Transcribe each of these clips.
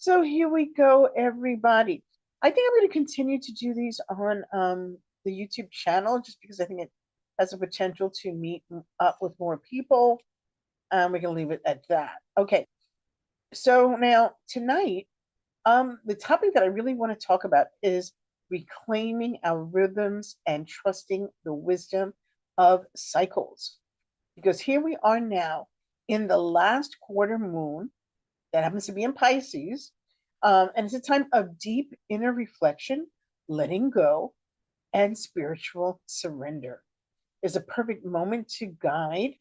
So here we go, everybody. I think I'm going to continue to do these on the YouTube channel just because I think it has the potential to meet up with more people. We're going to leave it at that. Okay. So now tonight, the topic that I really want to talk about is reclaiming our rhythms and trusting the wisdom of cycles. Because here we are now in the last quarter moon that happens to be in Pisces. And it's a time of deep inner reflection, letting go, and spiritual surrender. It's a perfect moment to guide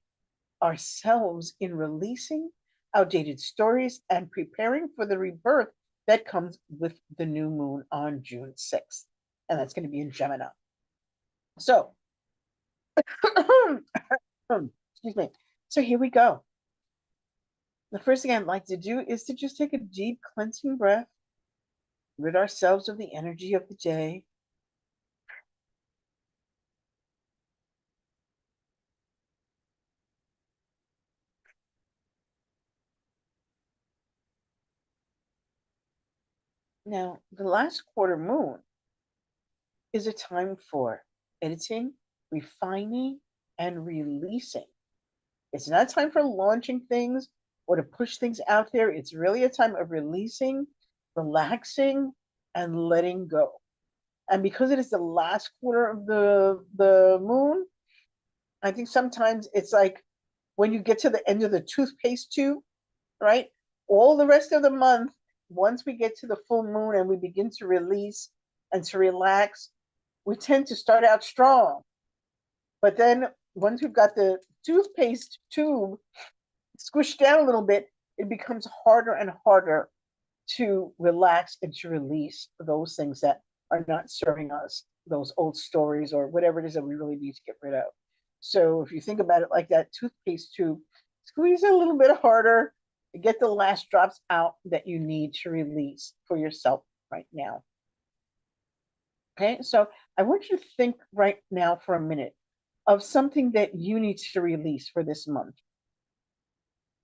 ourselves in releasing outdated stories and preparing for the rebirth that comes with the new moon on June 6th. And that's going to be in Gemini. So, excuse me. So here we go. The first thing I'd like to do is to just take a deep cleansing breath, rid ourselves of the energy of the day. Now, the last quarter moon is a time for editing, refining, and releasing. It's not time for launching things or to push things out there. It's really a time of releasing, relaxing, and letting go. And because it is the last quarter of the moon, I think sometimes it's like when you get to the end of the toothpaste tube, right? All the rest of the month, once we get to the full moon and we begin to release and to relax, we tend to start out strong. But then once we've got the toothpaste tube squished down a little bit, it becomes harder and harder to relax and to release those things that are not serving us, those old stories or whatever it is that we really need to get rid of. So if you think about it like that toothpaste tube, squeeze it a little bit harder, get the last drops out that you need to release for yourself right now. Okay, so I want you to think right now for a minute of something that you need to release for this month.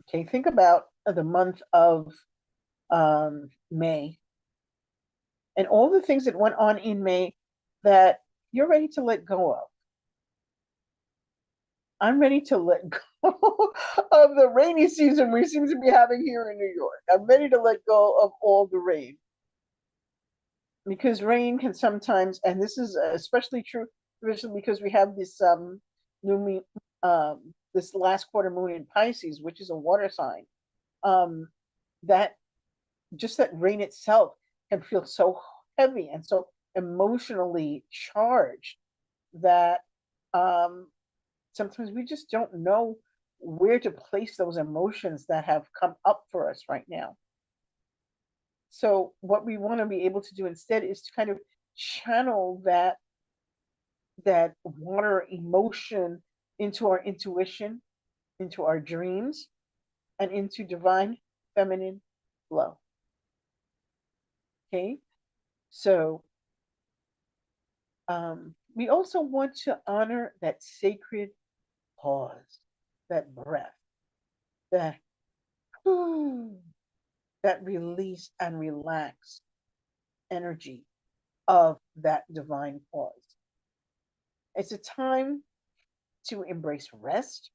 Okay, think about the month of May and all the things that went on in May that you're ready to let go of. I'm ready to let go of the rainy season we seem to be having here in New York. I'm ready to let go of all the rain because rain can sometimes, and this is especially true, especially because we have this new this last quarter moon in Pisces, which is a water sign. That just that rain itself can feel so heavy and so emotionally charged that sometimes we just don't know where to place those emotions that have come up for us right now. So what we want to be able to do instead is to kind of channel that water emotion into our intuition, into our dreams, and into divine feminine flow. Okay, so we also want to honor that sacred pause, that breath, that that release and relax energy of that divine pause. It's a time to embrace rest,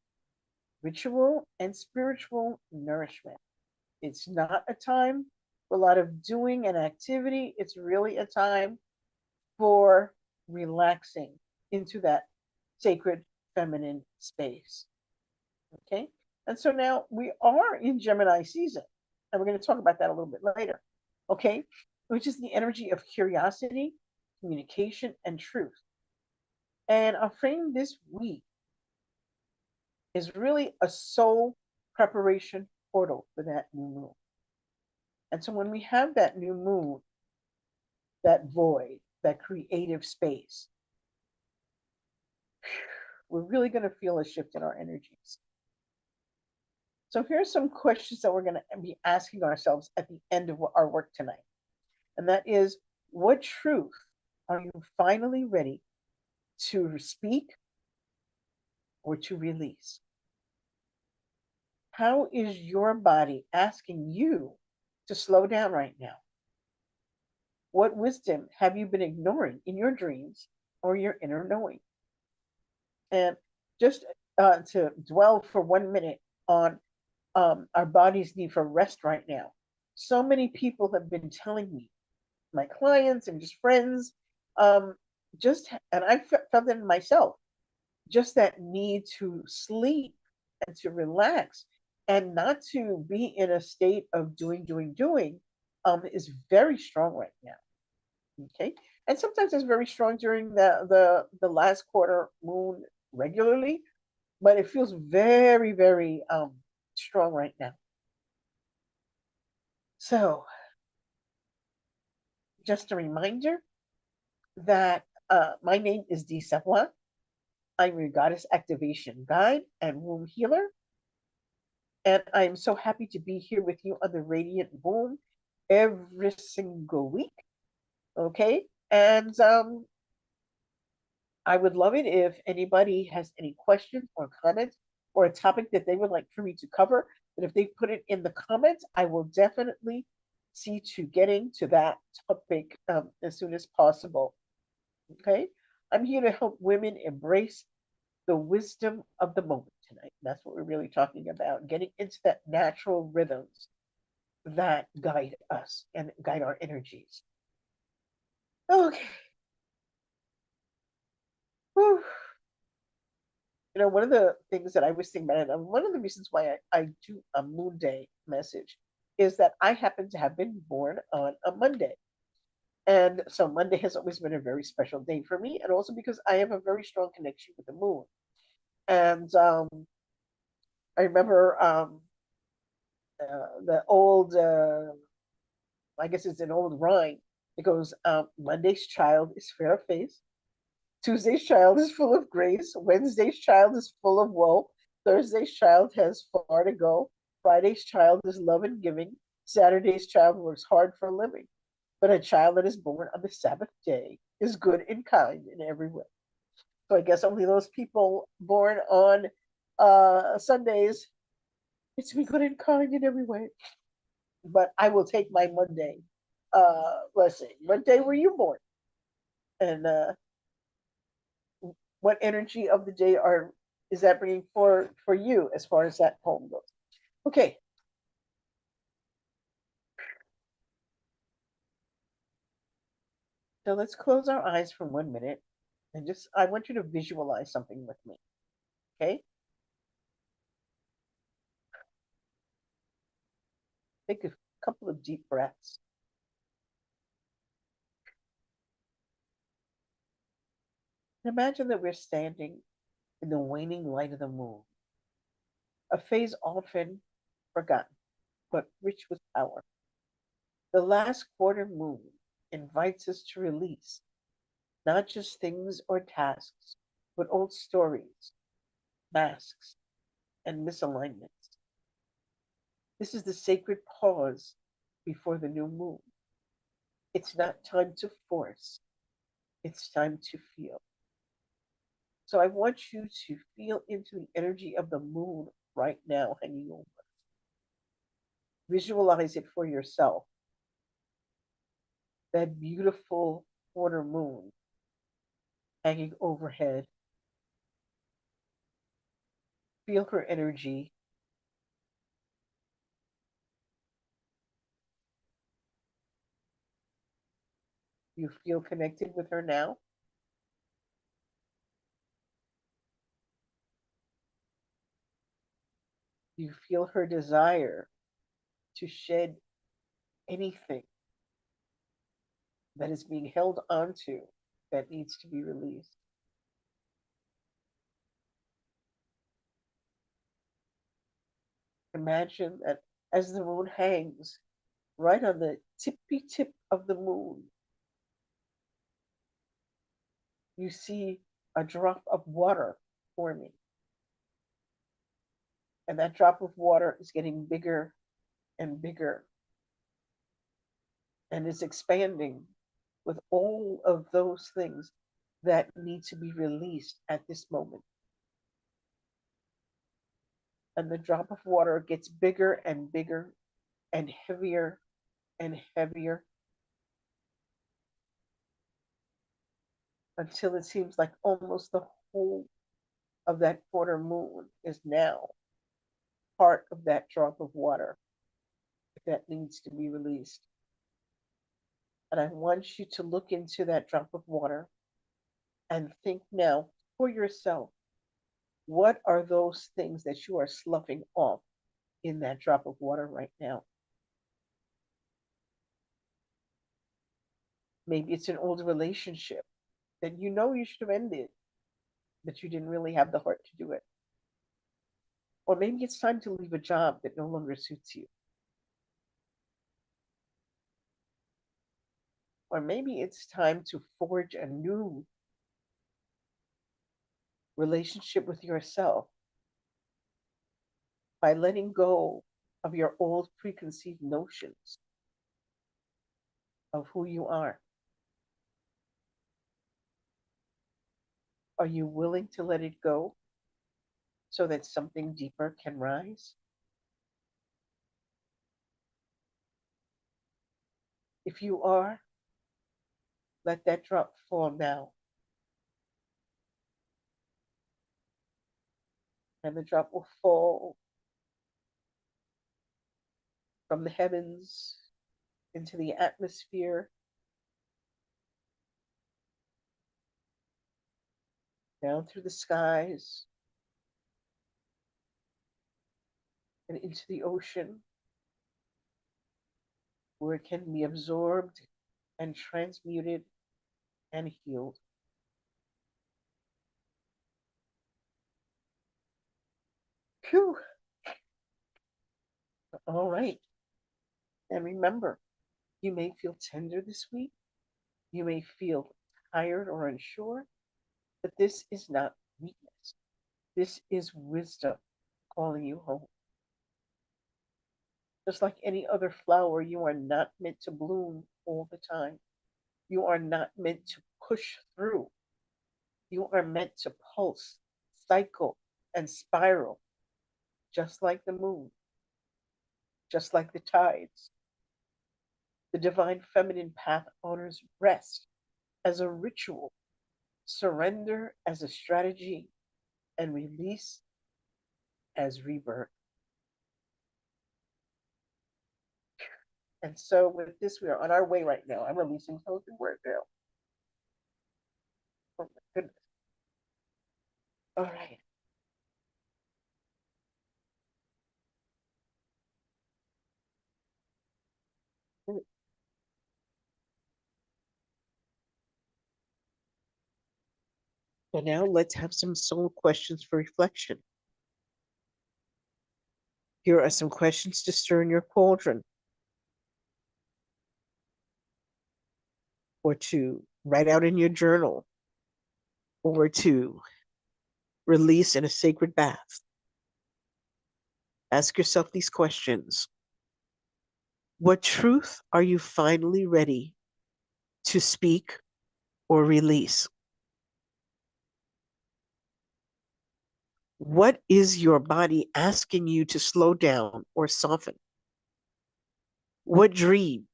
ritual, and spiritual nourishment. It's not a time for a lot of doing and activity. It's really a time for relaxing into that sacred feminine space. Okay. And so now we are in Gemini season, and we're going to talk about that a little bit later. Okay. Which is the energy of curiosity, communication, and truth. And our frame this week is really a soul preparation portal for that new moon. And so when we have that new moon, that void, that creative space, we're really going to feel a shift in our energies. So here's some questions that we're going to be asking ourselves at the end of our work tonight. And that is, what truth are you finally ready to speak or to release? How is your body asking you to slow down right now? What wisdom have you been ignoring in your dreams or your inner knowing? And just to dwell for 1 minute on our body's need for rest right now. So many people have been telling me, my clients and just friends, um, and I felt it in myself, just that need to sleep and to relax and not to be in a state of doing, is very strong right now. Okay. And sometimes it's very strong during the last quarter moon regularly, but it feels very, very strong right now. So just a reminder that my name is Dee Savoie. I'm your goddess activation guide and womb healer. And I'm so happy to be here with you on the Radiant Womb every single week. Okay. And I would love it if anybody has any questions or comments or a topic that they would like for me to cover. And if they put it in the comments, I will definitely see to getting to that topic as soon as possible. Okay. I'm here to help women embrace the wisdom of the moment tonight. That's what we're really talking about, getting into that natural rhythms that guide us and guide our energies. Okay. Whew. You know, one of the things that I was thinking about, and one of the reasons why I do a Moonday message is that I happen to have been born on a Monday. And so Monday has always been a very special day for me, and also because I have a very strong connection with the moon. And I remember the old, I guess it's an old rhyme. It goes, Monday's child is fair of face. Tuesday's child is full of grace. Wednesday's child is full of woe. Thursday's child has far to go. Friday's child is love and giving. Saturday's child works hard for a living. But a child that is born on the Sabbath day is good and kind in every way. So I guess only those people born on Sundays get to be good and kind in every way. But I will take my Monday. Let's see, what day were you born? And what energy of the day is that bringing for you as far as that poem goes? Okay. So let's close our eyes for 1 minute and just I want you to visualize something with me. Okay. Take a couple of deep breaths. And imagine that we're standing in the waning light of the moon, a phase often forgotten, but rich with power. The last quarter moon invites us to release not just things or tasks, but old stories, masks, and misalignments. This is the sacred pause before the new moon. It's not time to force, it's time to feel. So I want you to feel into the energy of the moon right now hanging over. Visualize it for yourself. That beautiful quarter moon hanging overhead. Feel her energy. You feel connected with her now. You feel her desire to shed anything that is being held onto that needs to be released. Imagine that as the moon hangs right on the tippy tip of the moon, you see a drop of water forming. And that drop of water is getting bigger and bigger. And it's expanding with all of those things that need to be released at this moment. And the drop of water gets bigger and bigger and heavier and heavier until it seems like almost the whole of that quarter moon is now part of that drop of water that needs to be released. And I want you to look into that drop of water and think now for yourself, what are those things that you are sloughing off in that drop of water right now? Maybe it's an old relationship that you know you should have ended, but you didn't really have the heart to do it. Or maybe it's time to leave a job that no longer suits you. Or maybe it's time to forge a new relationship with yourself by letting go of your old preconceived notions of who you are. Are you willing to let it go so that something deeper can rise? If you are, let that drop fall now. And the drop will fall from the heavens into the atmosphere, down through the skies, and into the ocean, where it can be absorbed and transmuted and healed. Phew. All right. And remember, you may feel tender this week. You may feel tired or unsure, but this is not weakness. This is wisdom calling you home. Just like any other flower, you are not meant to bloom all the time. You are not meant to push through. You are meant to pulse, cycle, and spiral, just like the moon, just like the tides. The divine feminine path honors rest as a ritual, surrender as a strategy, and release as rebirth. And so, with this, we are on our way right now. I'm releasing spoken word now. Oh my goodness. All right. So now let's have some soul questions for reflection. Here are some questions to stir in your cauldron or to write out in your journal or to release in a sacred bath. Ask yourself these questions. What truth are you finally ready to speak or release? What is your body asking you to slow down or soften? What dream,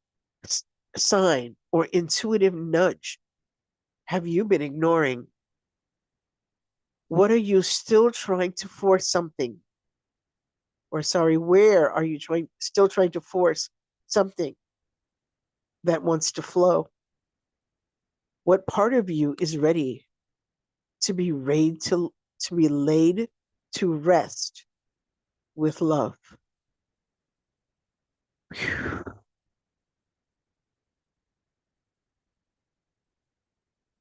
sign, or intuitive nudge have you been ignoring? What are you still trying to force something? Or sorry, where are you still trying to force something that wants to flow? What part of you is ready to be laid to rest with love?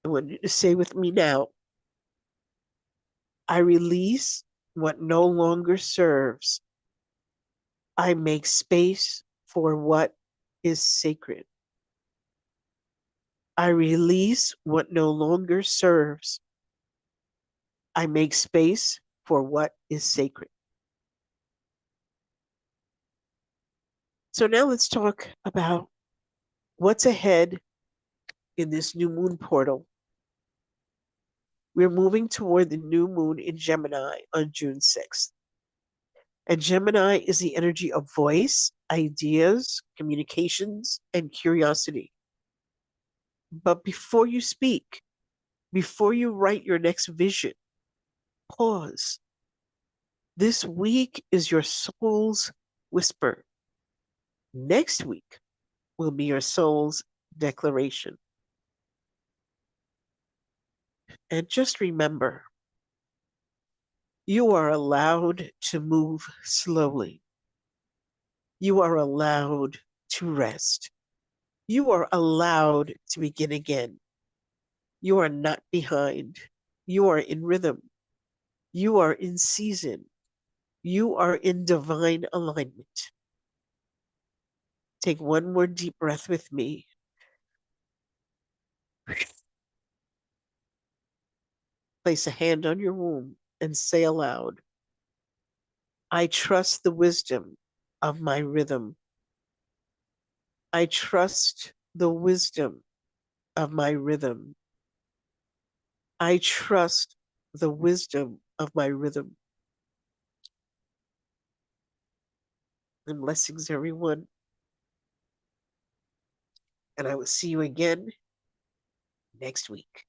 I want you to say with me now, I release what no longer serves. I make space for what is sacred. I release what no longer serves. I make space for what is sacred. So now let's talk about what's ahead in this new moon portal. We're moving toward the new moon in Gemini on June 6th. And Gemini is the energy of voice, ideas, communications, and curiosity. But before you speak, before you write your next vision, pause. This week is your soul's whisper. Next week will be your soul's declaration. And just remember, you are allowed to move slowly. You are allowed to rest. You are allowed to begin again. You are not behind. You are in rhythm. You are in season. You are in divine alignment. Take one more deep breath with me. Place a hand on your womb and say aloud, I trust the wisdom of my rhythm. I trust the wisdom of my rhythm. I trust the wisdom of my rhythm. And blessings, everyone. And I will see you again next week.